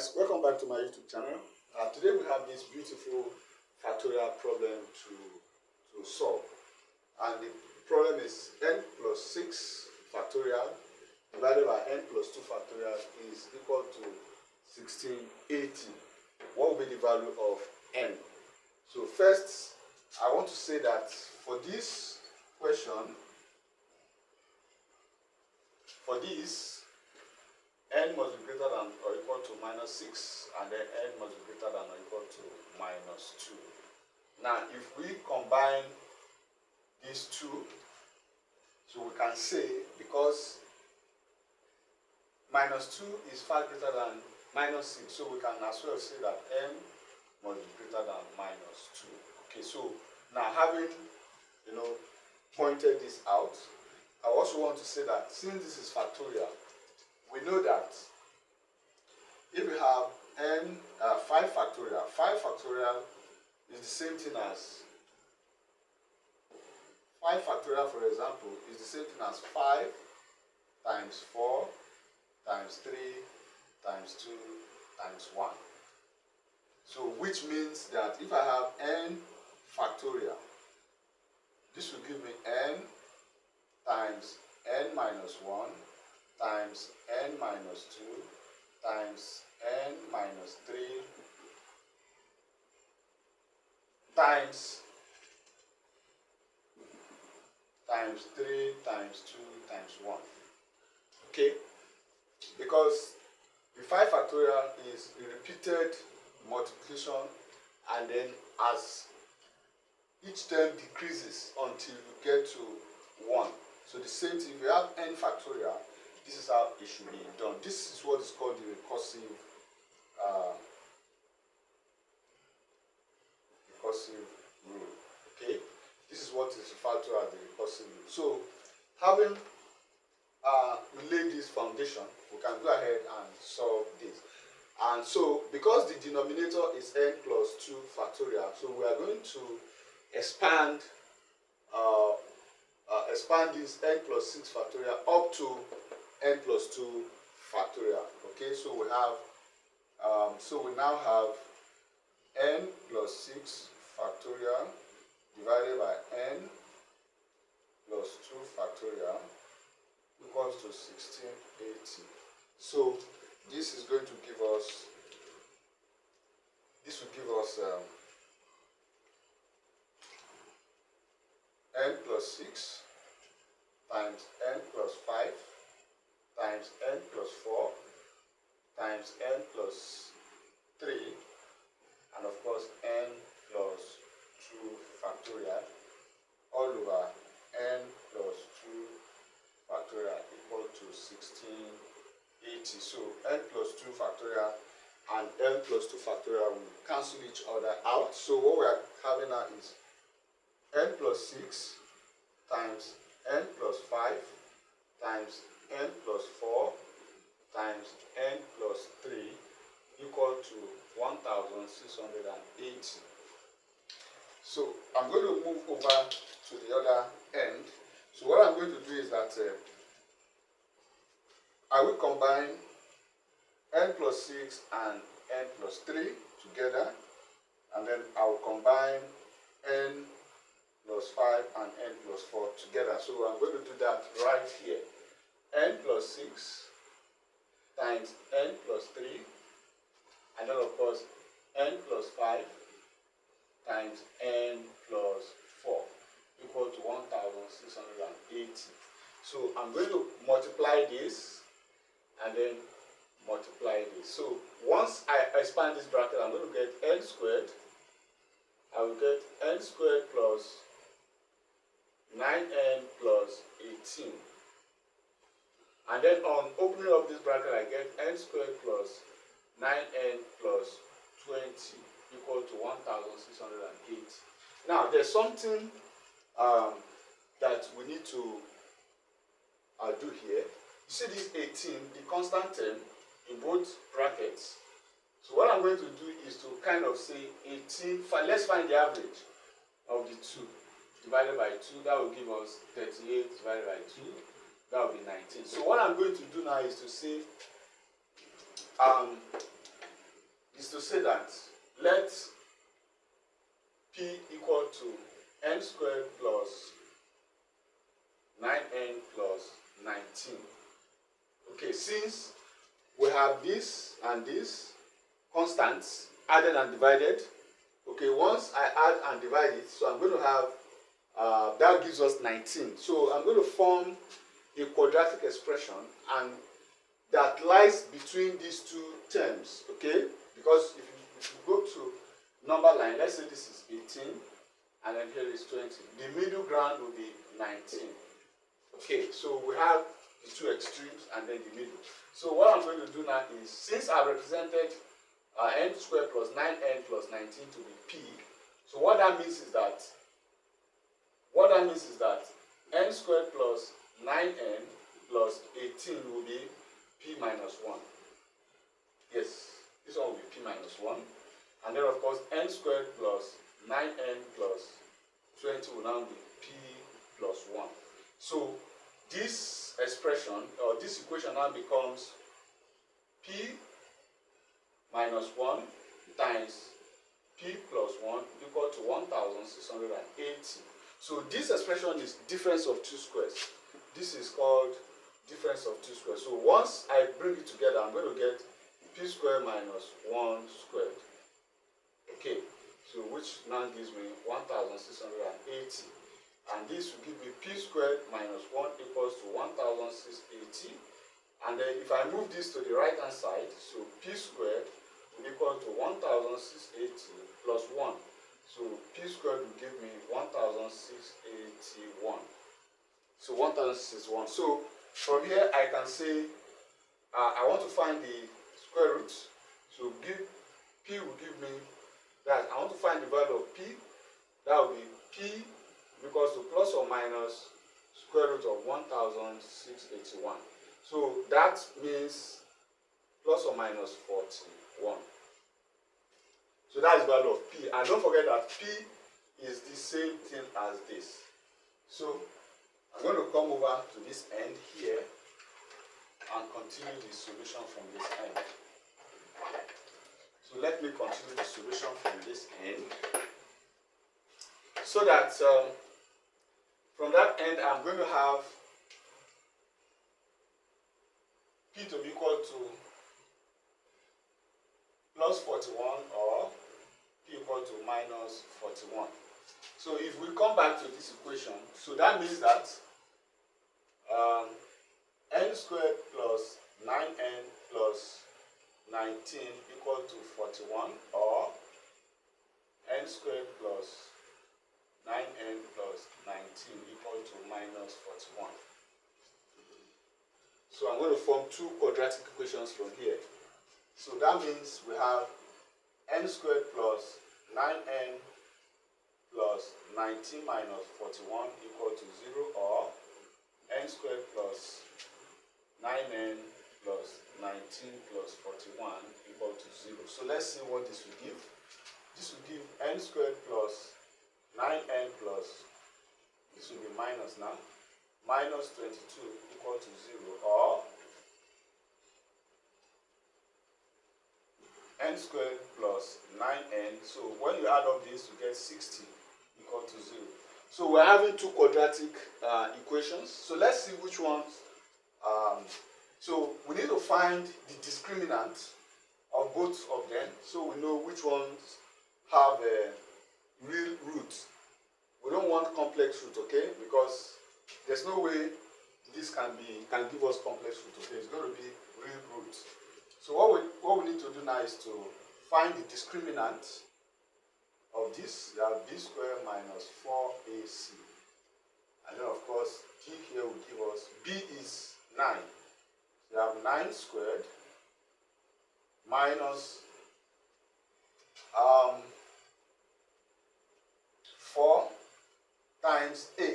guys, welcome back to my YouTube channel. Today we have this beautiful factorial problem to solve, and the problem is n plus 6 factorial divided by n plus 2 factorial is equal to 1680. What will be the value of n? So first, I want to say that for this question, n must be greater than or equal to minus 6, and then n must be greater than or equal to minus 2. Now, if we combine these two, so we can say, because minus 2 is far greater than minus 6, so we can as well say that n must be greater than minus 2. Okay, so now having, pointed this out, I also want to say that since this is factorial, we know that if we have 5 factorial is the same thing as 5 factorial, for example, is the same thing as 5 times 4 times 3 times 2 times 1. So which means that if I have n factorial, this will give me n times n minus 1 times n minus 2 times n minus 3 times 3 times 2 times 1. Okay? Because the 5 factorial is a repeated multiplication, and then as each term decreases until you get to 1. So the same thing, if you have n factorial, this is how it should be done. This is what is called the recursive rule. Okay, this is what is referred to as the recursive rule. So, having laid this foundation, we can go ahead and solve this. And so, because the denominator is n plus 2 factorial, so we are going to expand this n plus 6 factorial up to n plus 2 factorial. Okay, so we have we now have n plus 6 factorial divided by n plus 2 factorial equals to 1680. So this is going to give us, n plus 6 times n plus 5 times n plus 4 times n plus 3, and of course n plus 2 factorial all over n plus 2 factorial equal to 1680. So n plus 2 factorial and n plus 2 factorial will cancel each other out. So what we are having now is n plus 6 times n plus 5 times n plus 4 times n plus 3 equal to 1680. So I'm going to move over to the other end. So what I'm going to do is that I will combine n plus 6 and n plus 3 together, and then I will combine n plus 5 and n plus 4 together. So I'm going to do that right here. N plus 6 times n plus 3, and then of course n plus 5 times n plus 4 equal to 1680. So I'm going to multiply this and then multiply this. So once I expand this bracket, I'm going to get n squared. I will get n squared plus 9n plus 18. And then on opening up this bracket, I get n squared plus 9n plus 20 equal to 1680. Now, there's something that we need to do here. You see this 18, the constant term in both brackets. So what I'm going to do is to kind of say 18, let's find the average of the 2 divided by 2. That will give us 38 divided by 2. That will be 19. So what I'm going to do now is to say to say that let p equal to n squared plus 9n plus 19. Okay, since we have this and this constants added and divided, okay, once I add and divide it, so I'm going to have that gives us 19. So I'm going to form a quadratic expression, and that lies between these two terms, okay? Because if you go to number line, let's say this is 18 and then here is 20. The middle ground will be 19. Okay, so we have the two extremes and then the middle. So what I'm going to do now is, since I represented n squared plus 9n plus 19 to be p, so what that means is that n squared plus 9n plus 18 will be p minus 1. Yes, this one will be p minus 1. And then of course n squared plus 9n plus 20 will now be p plus 1. So this expression, or this equation, now becomes p minus 1 times p plus 1 equal to 1680. So this expression is difference of two squares. This is called difference of two squares. So once I bring it together, I'm going to get p squared minus 1 squared. Okay, so which now gives me 1680. And this will give me p squared minus 1 equals to 1680. And then if I move this to the right hand side, so p squared will equal to 1680 plus 1. So p squared will give me 1681. So 1061. So from here I can say I want to find the square root. So p will give me that. I want to find the value of p. That will be p equals to plus or minus square root of 1681. So that means plus or minus 41. So that is the value of p. And don't forget that p is the same thing as this. So I'm going to come over to this end here and continue the solution from this end. So let me continue the solution from this end. So that from that end I'm going to have p to be equal to plus 41 or p equal to minus 41. So if we come back to this equation, so that means that n squared plus 9n plus 19 equal to 41, or n squared plus 9n plus 19 equal to minus 41. So I'm going to form two quadratic equations from here. So that means we have n squared plus 9n plus 19 minus 41 equal to 0, or n squared plus 9n plus 19 plus 41 equal to 0. So let's see what this will give. This will give n squared plus 9n plus, this will be minus now, minus 22 equal to 0, or n squared plus 9n. So when you add up this, you get 60 equal to 0. So we're having two quadratic equations. So let's see which ones. So we need to find the discriminant of both of them, so we know which ones have a real root. We don't want complex root, okay? Because there's no way this can give us complex root, okay? It's going to be real root. So what we need to do now is to find the discriminant of this. We have b squared minus 4ac. And then of course d here will give us, b is 9. So we have 9 squared minus 4 times a.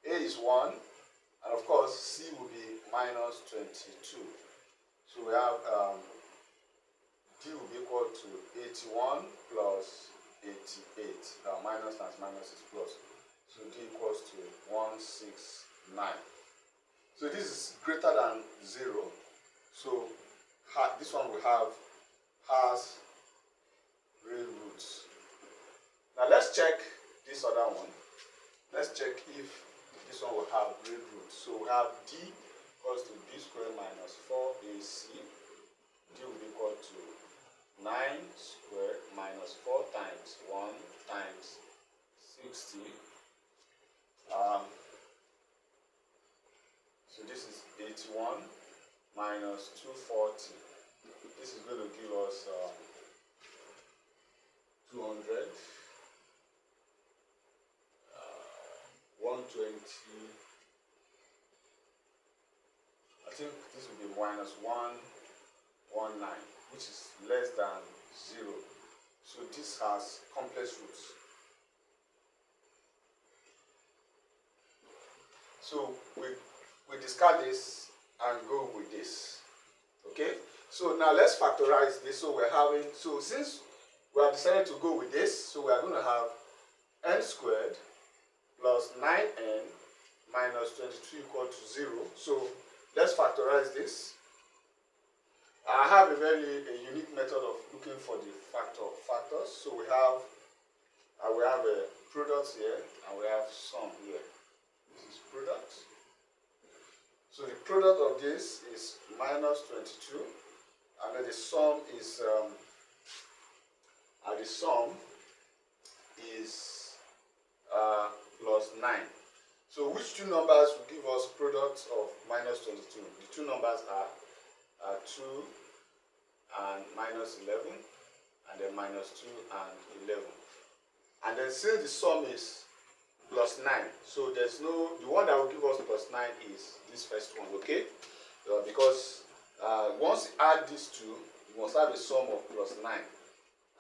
A is 1, and of course c will be minus 22. So we have d will be equal to 81 plus 88. Now minus times minus is plus. So d equals to 169. So this is greater than 0. So this one will have has real roots. Now let's check this other one. Let's check if this one will have real roots. So we have d equals to b squared minus 4ac. D will be equal to 9 squared minus 4 times 1 times 60. So this is 81 minus 240. This is going to give us 200, 120. I think this will be minus 119, which is less than 0. So this has complex roots. So we discard this and go with this. Okay? So now let's factorize this. So we're having, so since we have decided to go with this, so we are going to have n squared plus 9n minus 22 equal to 0. So let's factorize this. I have a unique method of looking for the factors. So we have a product here and we have sum here. This is product. So the product of this is minus 22, and then the sum is plus 9. So which two numbers will give us product of minus 22? The two numbers are 2 and minus 11, and then minus 2 and 11. And then since the sum is plus 9, so there's no, the one that will give us plus 9 is this first one, okay? Because once you add these two, you must have a sum of plus 9.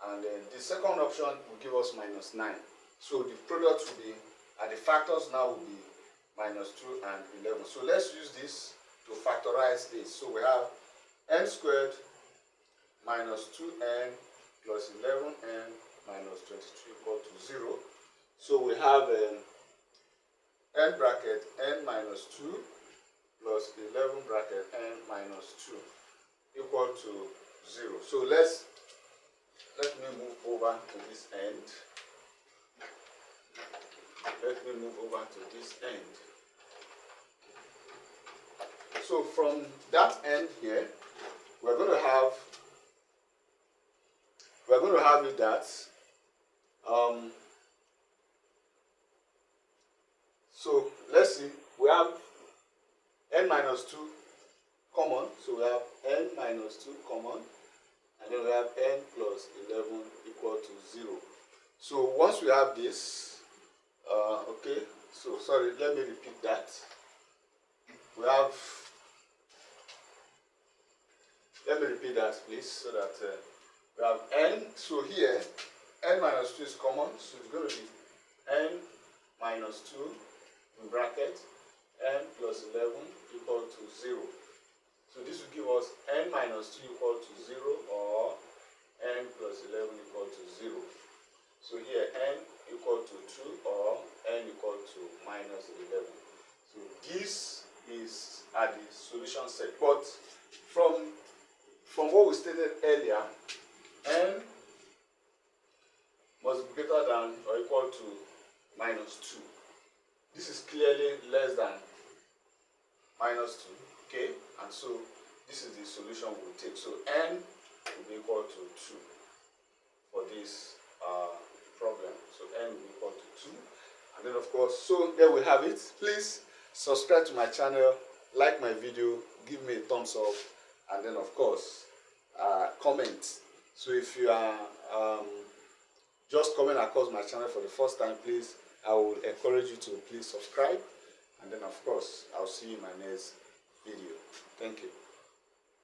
And then the second option will give us minus 9. So the product will be, and the factors now will be minus 2 and 11. So let's use this to factorize this. So we have n squared minus 2n plus 11n minus 22 equal to 0. So we have n bracket n minus 2 plus 11 bracket n minus 2 equal to 0. So let me move over to this end. Let me move over to this end. So from that end here, we're going to have it that so let's see, we have n minus 2 common, so we have n minus 2 common, and then we have n plus 11 equal to 0. So once we have this, okay, so sorry, let me repeat that. We have, let me repeat that please, so that we have n, so here n minus 2 is common, so it's going to be n minus 2 in bracket n plus 11 equal to 0. So this will give us n minus 2 equal to 0 or n plus 11 equal to 0. So here n equal to 2 or n equal to minus 11. So this is at the solution set. But from what we stated earlier, n must be greater than or equal to minus 2. This is clearly less than minus 2, okay? And so this is the solution we'll take. So n will be equal to 2 for this problem. So n will be equal to 2. And then of course, so there we have it. Please subscribe to my channel, like my video, give me a thumbs up, and then of course, comment. So if you are just coming across my channel for the first time, please, I will encourage you to please subscribe, and then of course I'll see you in my next video. Thank you.